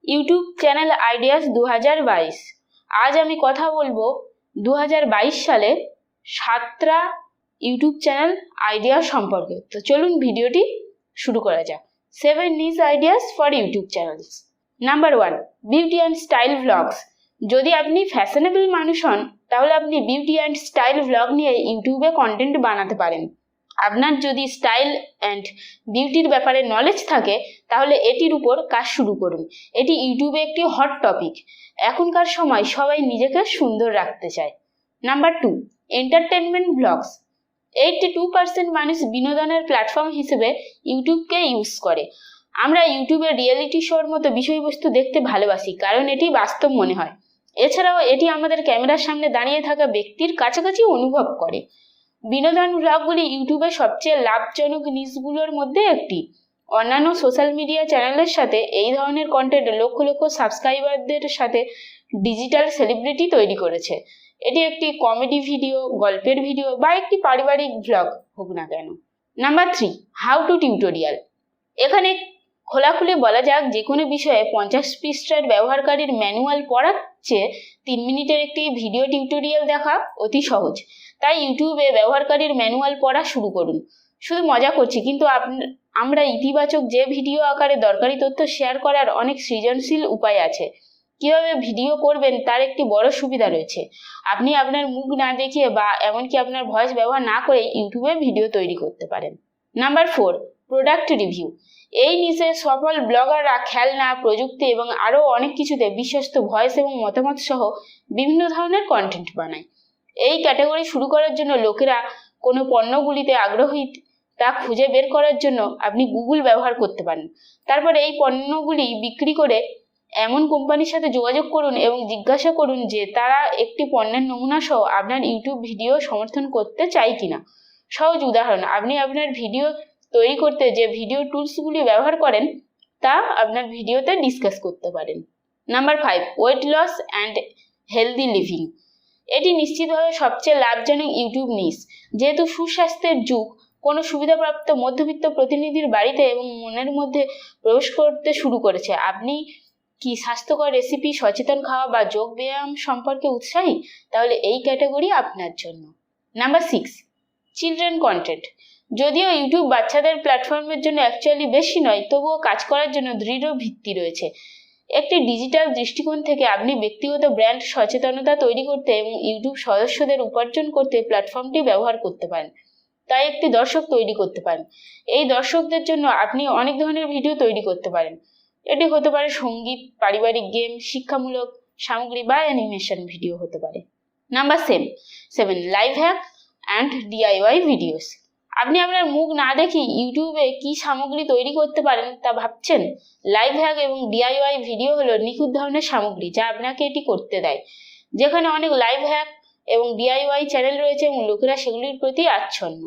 YouTube channel ideas 2022। আজ আমি কথা বলবো 2022 সালে 7টা ইউটিউব চ্যানেল আইডিয়া সম্পর্কে। তো চলুন ভিডিওটি শুরু করা যাক। 7 নিজ ideas for YouTube channels. Number 1, beauty and style vlogs. যদি আপনি ফ্যাশনেবল মানুষ হন তাহলে আপনি বিউটি অ্যান্ড স্টাইল ভ্লগ নিয়ে ইউটিউবে কন্টেন্ট বানাতে পারেন। আপনার যদি স্টাইল অ্যান্ড বিউটির ব্যাপারে নলেজ থাকে তাহলে এটির উপর কাজ শুরু করুন। এটি ইউটিউবে একটি হট টপিক। এখনকার সময় সবাই নিজেকে সুন্দর রাখতে চায়। Number 2, entertainment blogs. 82% মানুষ বিনোদনের প্ল্যাটফর্ম হিসেবে ইউটিউবকে ইউজ করে। আমরা ইউটিউবে রিয়েলিটি শোর মতো বিষয়বস্তু দেখতে ভালোবাসি কারণ এটি বাস্তব মনে হয়। এছাড়াও এটি আমাদের ক্যামেরার সামনে দাঁড়িয়ে থাকা ব্যক্তির কাছাকাছি অনুভব করে। বিনোদন ব্লগগুলি ইউটিউবের সবচেয়ে লাভজনক নিশগুলোর মধ্যে একটি। অন্যান্য সোশ্যাল মিডিয়া চ্যানেলের সাথে এই ধরনের কন্টেন্ট লক্ষ লক্ষ সাবস্ক্রাইবারদের সাথে ডিজিটাল সেলিব্রিটি তৈরি করেছে। এটি একটি কমেডি ভিডিও, গল্পের ভিডিও বা একটি পারিবারিক ব্লগ হোক না কেন। Number 3, how to tutorial. এখানে খোলাখুলি বলা যাক, যে কোনো বিষয়ে 50 পৃষ্ঠার ব্যবহারকারীর ম্যানুয়াল পড়ার চেয়ে 3 মিনিটের একটি ভিডিও টিউটোরিয়াল দেখা অতি সহজ। তাই ইউটিউবে ব্যবহারকারীর ম্যানুয়াল পড়া শুরু করুন। শুধু মজা করছি, কিন্তু আমরা ইতিবাচক যে ভিডিও আকারে দরকারি তথ্য শেয়ার করার অনেক সৃজনশীল উপায় আছে। কিভাবে ভিডিও করবেন তার একটি বড় সুবিধা রয়েছে। আপনি আপনার মুখ না দেখিয়ে বা এমনকি আপনার ভয়েস ব্যবহার না করে ইউটিউবে ভিডিও তৈরি করতে পারেন। Number 4, product review. এই নিচে সফল ব্লগাররা খেলনা, প্রযুক্তি এবং আরও অনেক কিছুতে বিশ্বস্ত ভয়েস এবং মতামত সহ বিভিন্ন ধরনের কন্টেন্ট বানায়। এই ক্যাটাগরি শুরু করার জন্য লোকেরা কোনো পণ্যগুলিতে আগ্রহী তা খুঁজে বের করার জন্য আপনি গুগল ব্যবহার করতে পারেন। তারপর এই পণ্যগুলি বিক্রি করে এমন কোম্পানির সাথে যোগাযোগ করুন এবং জিজ্ঞাসা করুন যে তারা একটি পণ্যের নমুনা সহ আপনার ইউটিউব ভিডিও সমর্থন করতে চায় কিনা। সহজ উদাহরণ, আপনি আপনার ভিডিও তৈরি করতে যে ভিডিও টুলসগুলি ব্যবহার করেন তা আপনার ভিডিওতে ডিসকাস করতে পারেন। Number 5, weight loss and healthy living. এটি নিশ্চিতভাবে সবচেয়ে লাভজনক ইউটিউব নিশ। যেহেতু সুস্বাস্থ্যের যুগ, কোনো সুবিধাপ্রাপ্ত মধ্যবিত্ত প্রতিনিধির বাড়িতে এবং মনের মধ্যে প্রবেশ করতে শুরু করেছে। আপনি কি স্বাস্থ্যকর রেসিপি, সচেতন খাওয়া বা যোগ ব্যায়াম সম্পর্কে উৎসাহী? তাহলে এই ক্যাটাগরি আপনার জন্য। Number 6, children content. যদিও ইউটিউব বাচ্চাদের প্ল্যাটফর্মের জন্য অ্যাকচুয়ালি বেশি নয়, তবুও কাজ করার জন্য দৃঢ় ভিত্তি রয়েছে। একটি ডিজিটাল দৃষ্টিকোণ থেকে আপনি ব্যক্তিগত ব্র্যান্ড সচেতনতা তৈরি করতে এবং ইউটিউব সদস্যদের উপার্জন করতে প্ল্যাটফর্মটি ব্যবহার করতে পারেন। তাই একটি দর্শক তৈরি করতে পারেন। এই দর্শকদের জন্য আপনি অনেক ধরনের ভিডিও তৈরি করতে পারেন। এটি হতে পারে সঙ্গীত, পারিবারিক গেম, শিক্ষামূলক সামগ্রী বা অ্যানিমেশন ভিডিও হতে পারে। Number 7, live hack and DIY videos. আপনি আপনার মুখ না দেখে ইউটিউবে কি সামগ্রী তৈরি করতে পারেন তা ভাবছেন? লাইভ হ্যাক এবং ডিআইওয়াই ভিডিও হলো নিখুঁত ধরনের সামগ্রী যা আপনাকে এটি করতে দেয়। যেখানে অনেক লাইভ হ্যাক এবং ডিআইওয়াই চ্যানেল রয়েছে এবং লোকেরা সেগুলির প্রতি আচ্ছন্ন।